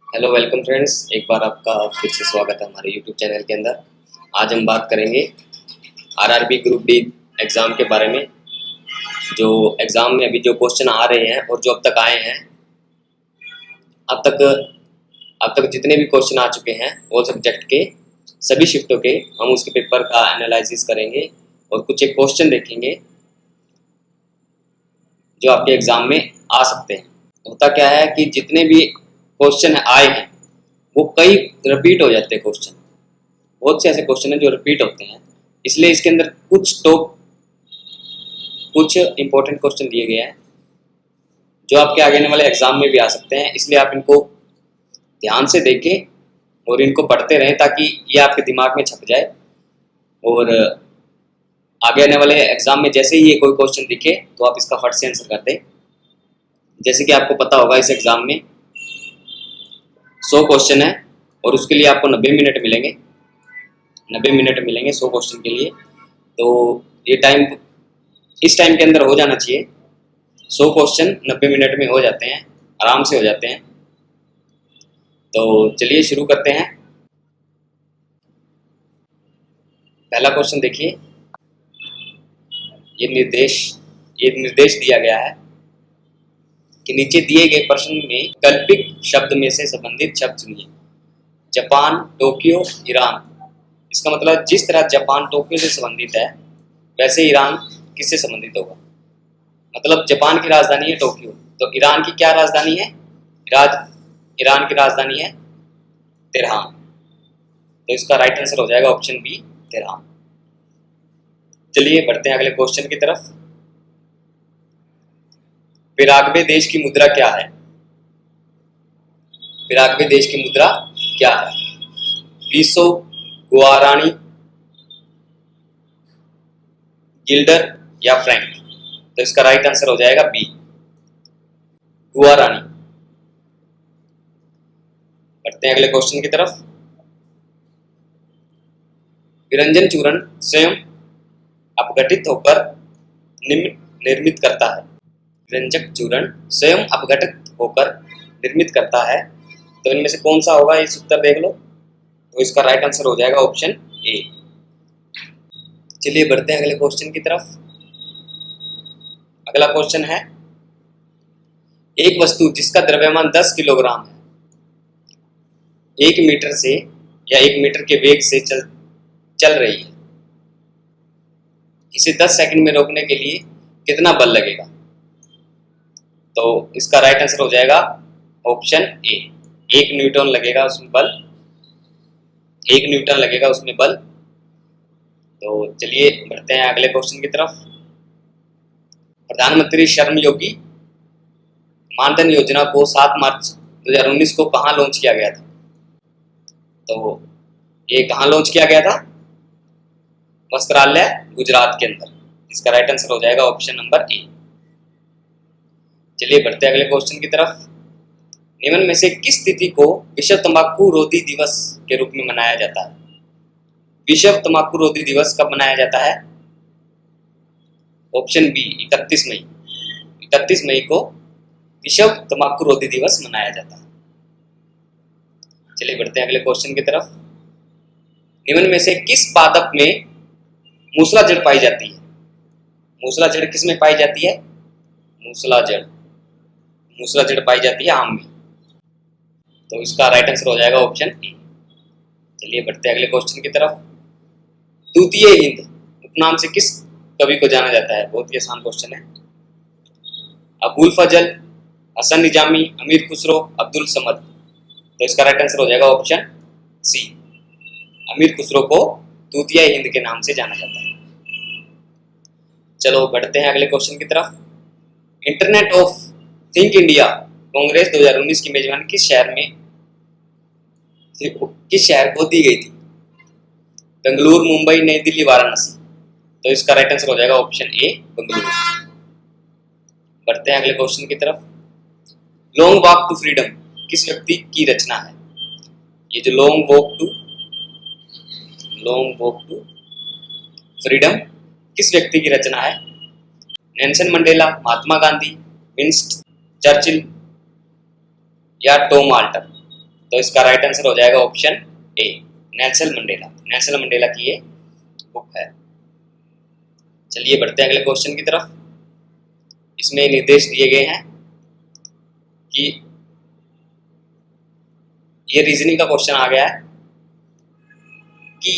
Hello welcome friends, एक बार आपका फिर से स्वागत है हमारे यूट्यूब चैनल के अंदर। आज हम बात करेंगे आरआरबी ग्रुप डी एग्ज़ाम के बारे में। जो एग्ज़ाम में अभी जो क्वेश्चन आ रहे हैं और जो अब तक आए हैं, अब तक जितने भी क्वेश्चन आ चुके हैं ऑल सब्जेक्ट के सभी शिफ्टों के, हम उसके पेपर का एनालिसिस करेंगे और कुछ एक क्वेश्चन देखेंगे जो आपके एग्ज़ाम में आ सकते हैं। होता क्या है कि जितने भी क्वेश्चन आए हैं वो कई रिपीट हो जाते हैं क्वेश्चन। बहुत से ऐसे क्वेश्चन हैं जो रिपीट होते हैं, इसलिए इसके अंदर कुछ इंपॉर्टेंट क्वेश्चन दिए गए हैं जो आपके आगे आने वाले एग्जाम में भी आ सकते हैं। इसलिए आप इनको ध्यान से देखें और इनको पढ़ते रहें ताकि ये आपके दिमाग में छप जाए और आगे आने वाले एग्जाम में जैसे ही ये कोई क्वेश्चन दिखे तो आप इसका फट से आंसर कर दें। जैसे कि आपको पता होगा इस एग्जाम में 100 क्वेश्चन है और उसके लिए आपको 90 मिनट मिलेंगे। 90 मिनट मिलेंगे 100 क्वेश्चन के लिए, तो ये टाइम इस टाइम के अंदर हो जाना चाहिए। 100 क्वेश्चन 90 मिनट में हो जाते हैं, आराम से हो जाते हैं। तो चलिए शुरू करते हैं। पहला क्वेश्चन देखिए, ये निर्देश दिया गया है कि नीचे दिए गए प्रश्न में कल्पित शब्द में से संबंधित शब्द चुनिए। Japan, Tokyo, Iran. इसका मतलब जिस तरह जापान टोक्यो से संबंधित है वैसे ईरान किससे संबंधित होगा। मतलब जापान की राजधानी है टोक्यो, तो ईरान की क्या राजधानी है? ईरान की राजधानी है तेहरान। तो इसका राइट आंसर हो जाएगा ऑप्शन बी, तेहरान। चलिए बढ़ते हैं अगले क्वेश्चन की तरफ। पिराग्वे देश की मुद्रा क्या है? पिराग्वे देश की मुद्रा क्या है? पीसो, गुआरानी, गिल्डर या फ्रैंक। तो इसका राइट आंसर हो जाएगा बी, गुआरानी। बढ़ते हैं अगले क्वेश्चन की तरफ। विरंजन चूर्ण स्वयं अपघटित होकर निर्मित करता है। विरंजक चूर्ण स्वयं अपघटित होकर निर्मित करता है, तो इनमें से कौन सा होगा? इस उत्तर देख लो। तो इसका राइट आंसर हो जाएगा ऑप्शन ए। चलिए बढ़ते हैं अगले क्वेश्चन की तरफ। अगला क्वेश्चन है, एक वस्तु जिसका द्रव्यमान 10 किलोग्राम है 1 मीटर से या 1 मीटर के वेग से चल रही है, इसे 10 सेकंड में रोकने के लिए कितना बल लगेगा? तो इसका राइट आंसर हो जाएगा ऑप्शन ए, 1 न्यूटन लगेगा उसमें बल। 1 न्यूटन लगेगा उसमें बल। तो चलिए बढ़ते हैं अगले क्वेश्चन की तरफ। प्रधानमंत्री श्रम योगी मानधन योजना को 7 मार्च 2019 को कहाँ लॉन्च किया गया था? तो ये कहाँ लॉन्च किया गया था? वस्त्रालय, गुजरात के अंदर। इसका राइट आंसर हो जाएगा ऑप्शन नंबर ए। चलिए बढ़ते हैं अगले क्वेश्चन की तरफ। निम्न में से किस तिथि को विश्व तंबाकू रोधी दिवस के रूप में मनाया जाता है? विश्व तंबाकू रोधी दिवस कब मनाया जाता है? ऑप्शन बी, 31 मई। 31 मई को विश्व तंबाकू रोधी दिवस मनाया जाता है। चलिए बढ़ते हैं अगले क्वेश्चन की तरफ। निम्न में से किस पादप में मूसला जड़ पाई जाती है? मूसला जड़ किस में पाई जाती है? मूसला जड़ पाई जाती है आम में। तो इसका राइट आंसर हो जाएगा ऑप्शन ए। चलिए बढ़ते हैं अगले क्वेश्चन की तरफ। द्वितीय हिंद उपनाम से किस कवि को जाना जाता है? बहुत ही आसान क्वेश्चन है। अबुल फजल, हसन निजामी, अमीर खुसरो, अब्दुल समद। तो इसका राइट आंसर हो जाएगा ऑप्शन सी, अमीर खुसरो को द्वितीय हिंद के नाम से जाना जाता है। चलो बढ़ते हैं अगले क्वेश्चन की तरफ। Internet of think India Congress 2019 की मेजबानी किस शहर को दी गई थी? बेंगलुरु, मुंबई, नई दिल्ली, वाराणसी। तो इसका राइट आंसर हो जाएगा ऑप्शन ए, बेंगलुरु। बढ़ते हैं अगले क्वेश्चन की तरफ। लॉन्ग वॉक टू फ्रीडम किस व्यक्ति की रचना है? ये जो लॉन्ग वॉक टू फ्रीडम किस व्यक्ति की रचना है? Nelson Mandela, Mahatma Gandhi, Winston Churchill या टॉम अल्टर। तो इसका राइट आंसर हो जाएगा option A, Nelson Mandela. Nelson Mandela की ये बुक है। चलिए बढ़ते हैं अगले क्वेश्चन की तरफ। इसमें निर्देश दिए गए हैं कि ये रीजनिंग का क्वेश्चन आ गया है कि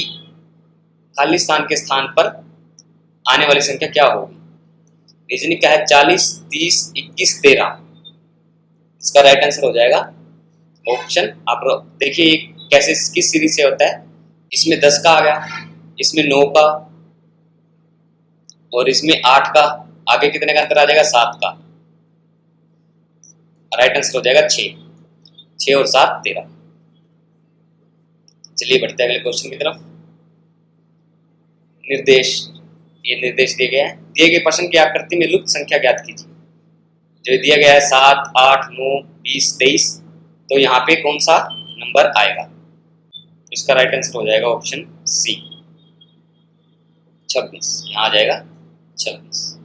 खाली स्थान के स्थान पर आने वाली संख्या क्या होगी। रीजनिंग क्या है, 40, 30, 21, 13। इसका राइट आंसर हो जाएगा ऑप्शन, आप देखिए कैसे किस सीरीज से होता है। इसमें 10 का आ गया, इसमें 9 का और इसमें 8 का। आगे कितने का अंतर आ जाएगा, 7 का। राइट आंसर हो जाएगा 6। 6 और 7 13। चलिए बढ़ते हैं अगले क्वेश्चन की तरफ। निर्देश, ये निर्देश दिए गए हैं। दिए गए प्रश्न की आकृति में लुप्त संख्या ज्ञात कीजिए। जो दिया गया है 7, 8, 9, 20, 23, तो यहाँ पे कौन सा नंबर आएगा। इसका राइट आंसर हो जाएगा ऑप्शन सी, 26। यहाँ आ जाएगा 26।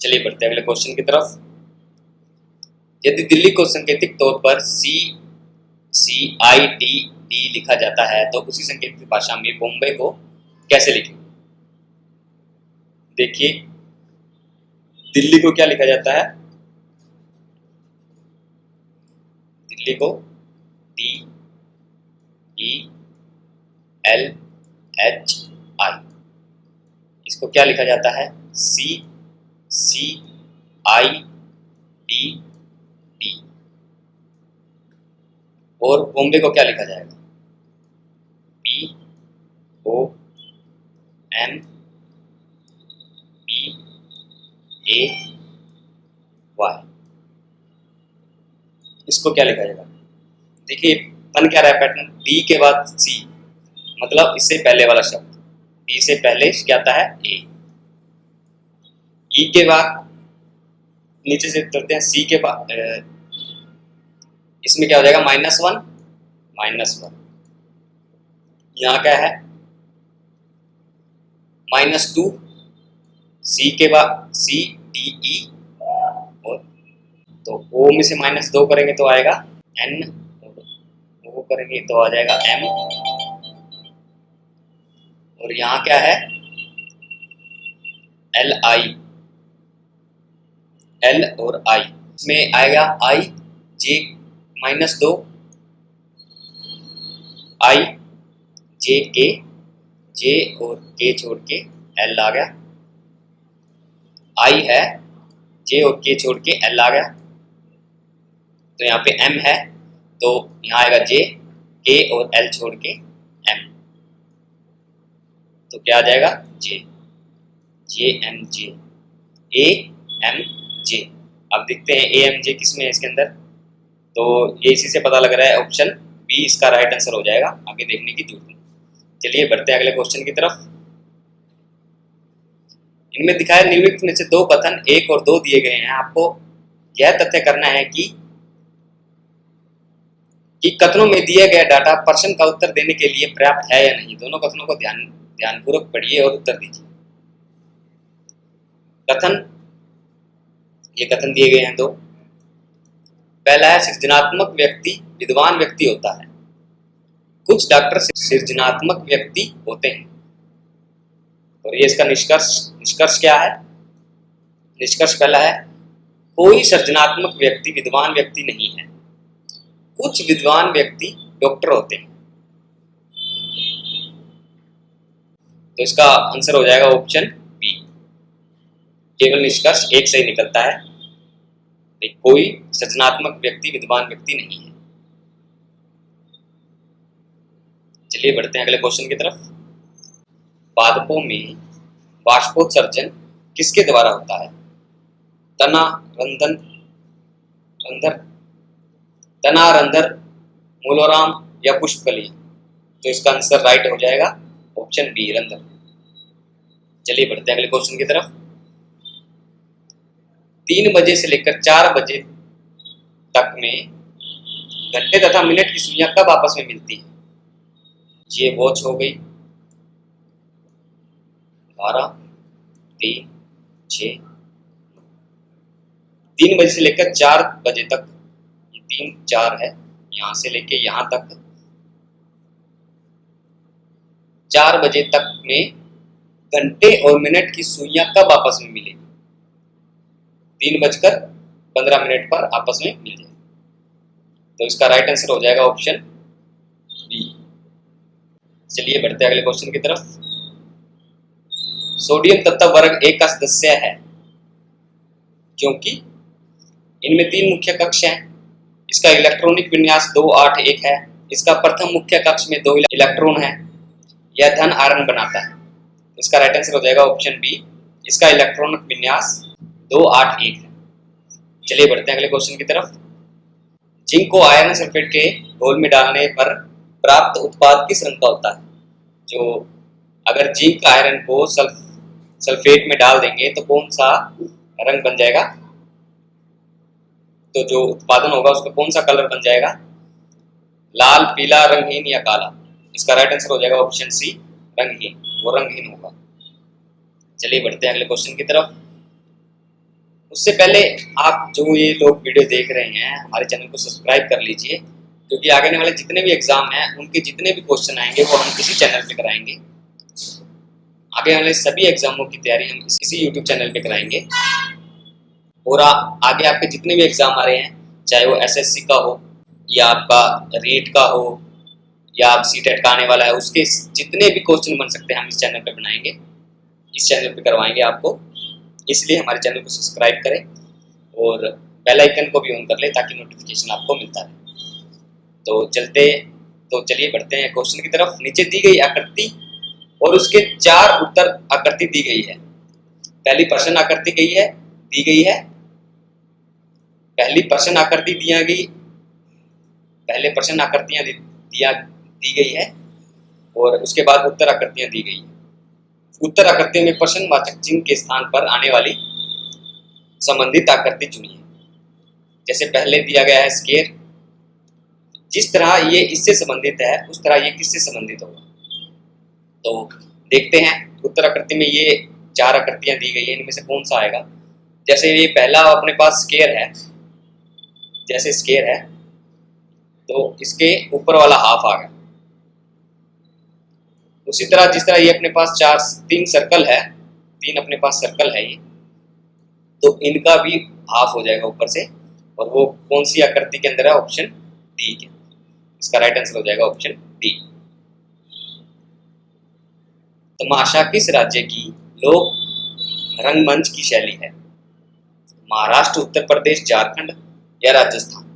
चलिए बढ़ते हैं अगले क्वेश्चन की तरफ। यदि दिल्ली को सांकेतिक तौर पर CIDD लिखा जाता है तो उसी सांकेतिक भाषा में बॉम्बे को कैसे लिखेंगे। देखिए दिल्ली को क्या लिखा जाता है, दिल्ली को DELHI। इसको क्या लिखा जाता है, CIDD। और बॉम्बे को क्या लिखा जाएगा, BOMBAY। इसको क्या लिखा जाएगा, देखिए बन क्या रहा है पैटर्न, डी के बाद सी, मतलब इससे पहले वाला शब्द। डी से पहले क्या आता है, ए। ई के बाद नीचे से करते हैं, सी के बाद इसमें क्या हो जाएगा, -1। यहाँ क्या है, -2। सी के बाद CDE, और तो O में से -2 करेंगे तो आएगा N, और O करेंगे तो आ जाएगा M, और यहाँ क्या है LI, L और I। इसमें आएगा I, J -2, I, J K, J और K छोड़ के L आ गया। I है, J और K छोड़ के L आ गया। तो यहाँ पे M है, तो यहाँ आएगा J, K और L छोड़ के M, तो क्या आ जाएगा JMJ, AMJ। अब देखते हैं AMJ किस में है इसके अंदर, तो ये इसी से पता लग रहा है, ऑप्शन बी इसका राइट आंसर हो जाएगा। आगे देखने की जरूरत नहीं। चलिए बढ़ते हैं अगले क्वेश्चन की तरफ। इनमें दिखाए निम्नलिखित में से 2 कथन 1 और 2 दिए गए हैं। आपको यह तथ्य करना है कि कथनों में दिया गया डाटा प्रश्न का उत्तर देने के लिए पर्याप्त है या नहीं। दोनों कथनों को ध्यानपूर्वक पढ़िए और उत्तर दीजिए। कथन, ये कथन दिए गए हैं 2। पहला है, सृजनात्मक व्यक्ति विद्वान व्यक्ति होता है। कुछ डॉक्टर सृजनात्मक व्यक्ति होते हैं। और ये इसका निष्कर्ष क्या है, निष्कर्ष पहला है, कोई सृजनात्मक व्यक्ति विद्वान व्यक्ति नहीं है। कुछ विद्वान व्यक्ति डॉक्टर होते हैं। तो इसका आंसर हो जाएगा ऑप्शन बी, केवल निष्कर्ष एक से ही निकलता है, कोई सृजनात्मक व्यक्ति विद्वान व्यक्ति नहीं है। चलिए बढ़ते हैं अगले क्वेश्चन की तरफ। पादपों में बाष्पोत्सर्जन किसके द्वारा होता है, तना, रंध्र, मूलोराम या पुष्पकली। तो इसका आंसर राइट हो जाएगा ऑप्शन बी, रंध्र। चलिए बढ़ते हैं अगले क्वेश्चन की तरफ। 3 बजे से लेकर 4 बजे तक में घंटे तथा मिनट की सुइयां कब आपस में मिलती है। ये वॉच हो गई, 12, 3, 6, 3 बजे से लेकर 4 बजे तक, ये 3, 4 है, यहाँ से लेके यहाँ तक 4 बजे तक में घंटे और मिनट की सुइयां कब आपस में मिलेगी? 3:15 पर आपस में मिल जाएगी। तो इसका राइट आंसर हो जाएगा ऑप्शन बी। चलिए बढ़ते हैं अगले क्वेश्चन की तरफ। सोडियम तत्व वर्ग 1 का सदस्य है क्योंकि इनमें 3 मुख्य कक्ष हैं, इसका इलेक्ट्रॉनिक विन्यास 281 है, इसका प्रथम मुख्य कक्ष में 2 इलेक्ट्रॉन है, यह धन आयरन बनाता है। इसका राइट आंसर हो जाएगा ऑप्शन बी, इसका इलेक्ट्रॉनिक विन्यास 281 है। चलिए बढ़ते हैं अगले क्वेश्चन की तरफ। जिंक को आयरन सल्फेट के घोल में डालने पर प्राप्त उत्पाद किस रंग का होता है? जो अगर जिंक आयरन को सल्फेट में डाल देंगे तो कौन सा रंग बन जाएगा? तो जो उत्पादन होगा उसका कौन सा कलर बन जाएगा? लाल, पीला, रंगहीन या काला? इसका राइट आंसर हो जाएगा ऑप्शन सी, रंगहीन। वो रंगहीन होगा। चलिए बढ़ते हैं अगले क्वेश्चन की तरफ। उससे पहले आप जो ये लोग वीडियो देख रहे हैं हमारे चैनल को सब्सक्राइब कर लीजिए, क्योंकि आगे आने वाले जितने भी एग्जाम हैं उनके जितने भी क्वेश्चन आएंगे वो हम इसी चैनल पे कराएंगे। आगे आने वाले सभी एग्जामों की तैयारी हम इसी यूट्यूब चैनल पे कराएंगे। और आगे आपके जितने भी एग्जाम आ रहे हैं, चाहे वो एसएससी का हो या आपका रीट का हो या आप सीटेट का आने वाला है, उसके जितने भी क्वेश्चन बन सकते हैं हम इस चैनल पे बनाएंगे, इस चैनल पे करवाएंगे आपको। इसलिए हमारे चैनल को सब्सक्राइब करें और बेल आइकन को भी ऑन कर लें ताकि नोटिफिकेशन आपको मिलता रहे। तो चलिए बढ़ते हैं क्वेश्चन की तरफ। नीचे दी गई आकृति और उसके 4 उत्तर आकृति दी गई है। पहली प्रश्न आकृति दी गई है। पहली प्रश्न आकृति पहले प्रश्न आकृतियां दी गई है और उसके बाद उत्तर आकृतियां दी गई है। उत्तर आकृतियों में प्रश्नवाचक चिन्ह के स्थान पर आने वाली संबंधित आकृति चुनिए। जैसे पहले दिया गया है स्केर, जिस तरह ये इससे संबंधित है उस तरह ये किससे संबंधित होगा? तो देखते हैं उत्तर आकृति में ये 4 आकृतियां दी गई है, इनमें से कौन सा आएगा? जैसे ये पहला अपने पास स्केर है, जैसे स्केर है तो इसके ऊपर वाला हाफ आ गया। उसी तरह जिस तरह ये अपने पास 3 सर्कल है, 3 अपने पास सर्कल है ये, तो इनका भी हाफ हो जाएगा ऊपर से। और वो कौन सी आकृति के अंदर है? ऑप्शन डी के। इसका राइट आंसर हो जाएगा ऑप्शन डी। तमाशा किस राज्य की लोक रंगमंच की शैली है? महाराष्ट्र, उत्तर प्रदेश, झारखंड या राजस्थान?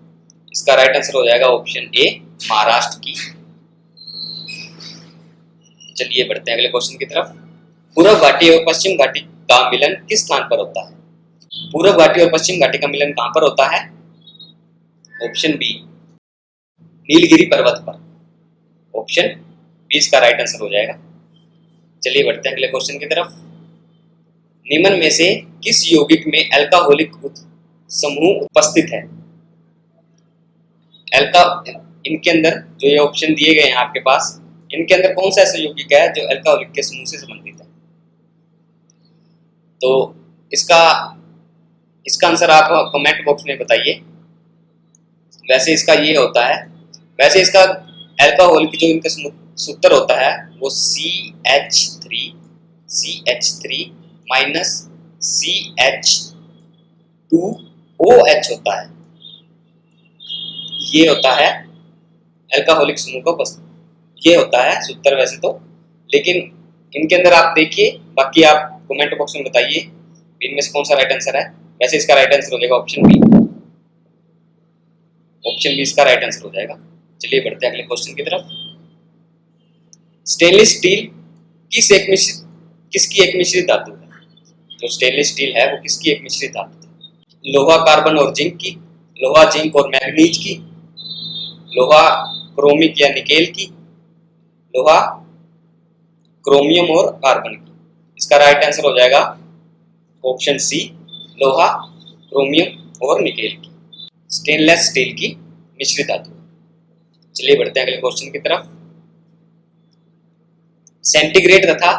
इसका राइट आंसर हो जाएगा ऑप्शन ए, महाराष्ट्र की। चलिए बढ़ते हैं अगले क्वेश्चन की तरफ। पूर्व घाटी और पश्चिम घाटी का मिलन किस स्थान पर होता है? पूर्व घाटी और पश्चिम घाटी का मिलन कहां पर होता है? ऑप्शन बी, नीलगिरी पर्वत पर। ऑप्शन बी इसका राइट आंसर हो जाएगा। चलिए बढ़ते हैं अगले क्वेश्चन की तरफ। निम्न में से किस यौगिक में अल्कोहलिक समूह उपस्थित है? इनके अंदर जो ये ऑप्शन दिए गए हैं आपके पास, इनके अंदर कौन सा ऐसा यौगिक है जो अल्कोहलिक के समूह से संबंधित है? तो इसका आंसर आप कमेंट बॉक्स में बताइए। वैसे इसका ये होता है, वैसे इसका अल्कोहल की जो इनका सूत्र होता है वो CH3 माइनस CH2OH होता है। ये होता है अल्कोहलिक समूह का ये होता है सूत्र वैसे तो, लेकिन इनके अंदर आप देखिए, बाकी आप कमेंट बॉक्स में बताइए इनमें से कौन सा राइट आंसर है। वैसे इसका राइट आंसर हो जाएगा ऑप्शन बी। ऑप्शन बी इसका राइट आंसर हो जाएगा। चलिए बढ़ते हैं अगले क्वेश्चन की तरफ। स्टेनलेस स्टील किसकी एक मिश्रित धातु है? जो स्टेनलेस स्टील है वो किसकी एक मिश्रित धातु है? लोहा, कार्बन और जिंक की, लोहा, जिंक और मैग्नीज की, लोहा, क्रोमिक या निकेल की, लोहा, क्रोमियम और कार्बन की? इसका राइट आंसर हो जाएगा ऑप्शन सी, लोहा, क्रोमियम और निकेल की। स्टेनलेस स्टील की मिश्रित धातु। चलिए बढ़ते हैं अगले क्वेश्चन की तरफ। सेंटीग्रेड तथा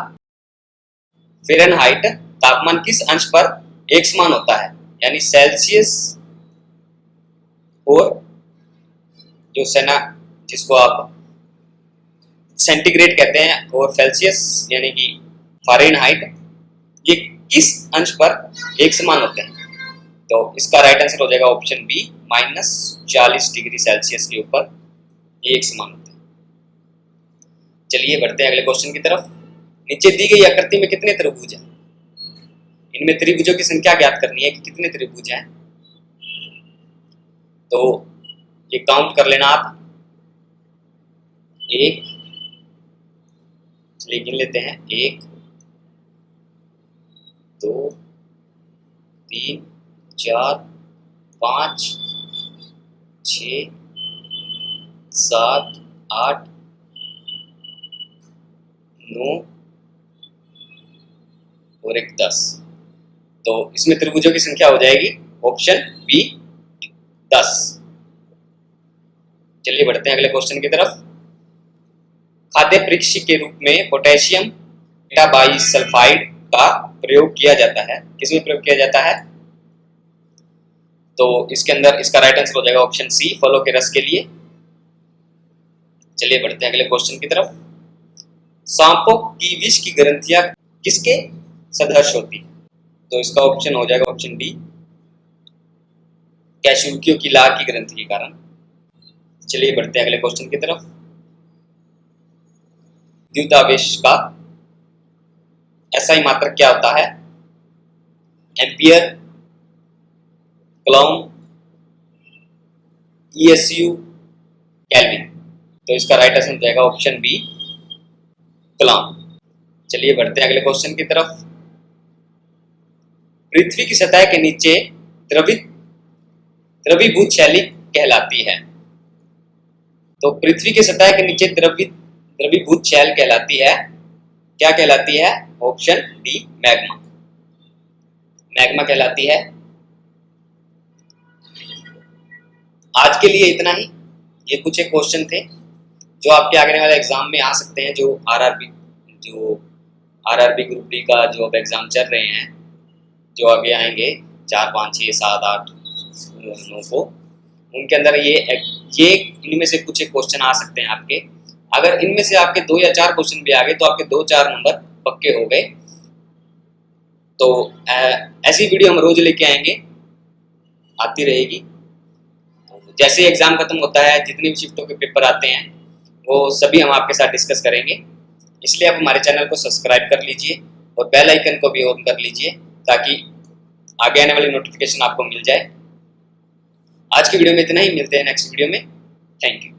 फ़ारेनहाइट तापमान किस अंश पर एक समान होता है? यानी सेल्सियस और जो सेना जिसको आप सेंटीग्रेड कहते हैं और सेल्सियस यानी कि फ़ारेनहाइट, ये किस अंश पर एक समान होते हैं? तो इसका राइट आंसर हो जाएगा ऑप्शन बी, -40 डिग्री सेल्सियस के ऊपर ये एक समान होते हैं। चलिए बढ़ते हैं अगले क्वेश्चन की तरफ। नीचे दी गई आकृति में कितने त्रिभुज हैं? इनमें त्रिभुजों की संख्या ज्ञात करनी है कि कितने त्रिभुज हैं। तो ये काउंट कर लेना आप। एक, चलिए गिन लेते हैं। 1 2 3 4 5 6 7 8 9 और एक 10। तो इसमें त्रिभुजों की संख्या हो जाएगी ऑप्शन बी 10। चलिए बढ़ते हैं अगले क्वेश्चन की तरफ। खाद्य परीक्षी के रूप में पोटेशियम मेटाबाइसल्फाइड का प्रयोग किया जाता है। किसमें प्रयोग किया जाता है? तो इसके अंदर इसका राइट आंसर हो जाएगा ऑप्शन सी, फलों के रस के लिए। चलिए बढ़ते हैं अगले क्वेश्चन की तरफ। सांपों की विष की ग्रंथियां किसके सदृश होती है? तो इसका ऑप्शन हो जाएगा ऑप्शन डी, कैशुकियों की लार की ग्रंथि के कारण। चलिए बढ़ते हैं अगले क्वेश्चन की तरफ। द्युतावेश का SI मात्रक क्या होता है? Ampere, Coulomb, ESU, kelvin. तो इसका राइट आंसर हो जाएगा ऑप्शन बी, कूलॉम। चलिए बढ़ते हैं अगले क्वेश्चन की तरफ। पृथ्वी की सतह के नीचे द्रवीभूत शैली कहलाती है। तो पृथ्वी की सतह के नीचे द्रवीभूत शैल कहलाती है, क्या कहलाती है? Option D, magma. मैग्मा कहलाती है। आज के लिए इतना ही। ये कुछ एक क्वेश्चन थे जो आपके आगे वाले एग्जाम में आ सकते हैं, जो आरआरबी ग्रुप डी का जो अब एग्जाम चल रहे हैं, जो आगे आएंगे 4 5 6 7 8 9 को, उनके अंदर ये इनमें से कुछ एक क्वेश्चन आ सकते हैं आपके। अगर इनमें से आपके 2 या 4 क्वेश्चन भी आ गए तो आपके 2-4 नंबर पक्के हो गए। तो ऐसी वीडियो हम रोज लेके आएंगे, आती रहेगी। जैसे ही एग्जाम खत्म होता है, जितने भी शिफ्टों के पेपर आते हैं वो सभी हम आपके साथ डिस्कस करेंगे। इसलिए आप हमारे चैनल को सब्सक्राइब कर लीजिए और बेल आइकन को भी ऑन कर लीजिए ताकि आगे आने वाली नोटिफिकेशन आपको मिल जाए। आज की वीडियो में इतना ही, मिलते हैं नेक्स्ट वीडियो में। Thank you.